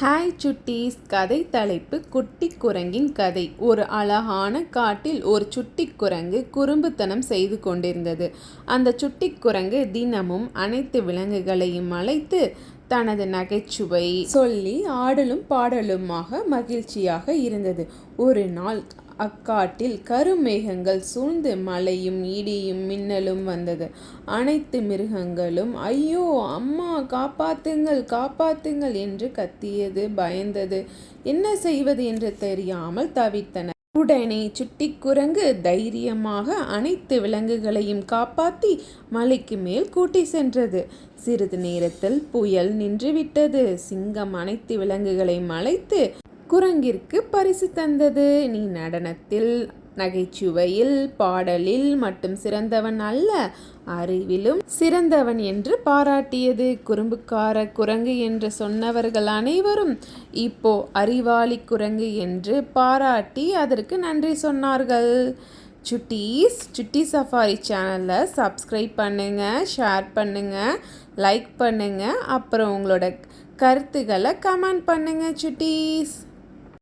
Hi சுட்டீஸ். கதை தலைப்பு குட்டி குரங்கின் கதை. ஒரு அழகான காட்டில் ஒரு சுட்டி குரங்கு குறும்புத்தனம் செய்து கொண்டிருந்தது. அந்த சுட்டி குரங்கு தினமும் அனைத்து விலங்குகளையும் அழைத்து தனது நகைச்சுவை சொல்லி ஆடலும் பாடலுமாக மகிழ்ச்சியாக இருந்தது. ஒரு நாள் அக்காட்டில் கருமேகங்கள் சூழ்ந்து மழையும் இடியும் மின்னலும் வந்தது. அனைத்து மிருகங்களும் ஐயோ அம்மா காப்பாத்துங்கள் காப்பாத்துங்கள் என்று கத்தியது. பயந்தது. என்ன செய்வது என்று தெரியாமல் தவித்தன. உடனே சுட்டி குரங்கு தைரியமாக அனைத்து விலங்குகளையும் காப்பாற்றி மலைக்கு மேல் கூட்டி சென்றது. சிறிது நேரத்தில் புயல் நின்றுவிட்டது. சிங்கம் அனைத்து விலங்குகளையும் அழைத்து குரங்கிற்கு பரிசு தந்தது. நீ நடனத்தில், நகைச்சுவையில், பாடலில் மட்டும் சிறந்தவன் அல்ல, அறிவிலும் சிறந்தவன் என்று பாராட்டியது. குறும்புக்கார குரங்கு என்று சொன்னவர்கள் அனைவரும் இப்போ அறிவாளி குரங்கு என்று பாராட்டி அதற்கு நன்றி சொன்னார்கள். சுட்டீஸ், சுட்டி சஃபாரி சேனலை சப்ஸ்கிரைப் பண்ணுங்கள், ஷேர் பண்ணுங்கள், லைக் பண்ணுங்கள். அப்புறம் உங்களோட கருத்துக்களை கமெண்ட் பண்ணுங்கள் சுட்டீஸ்.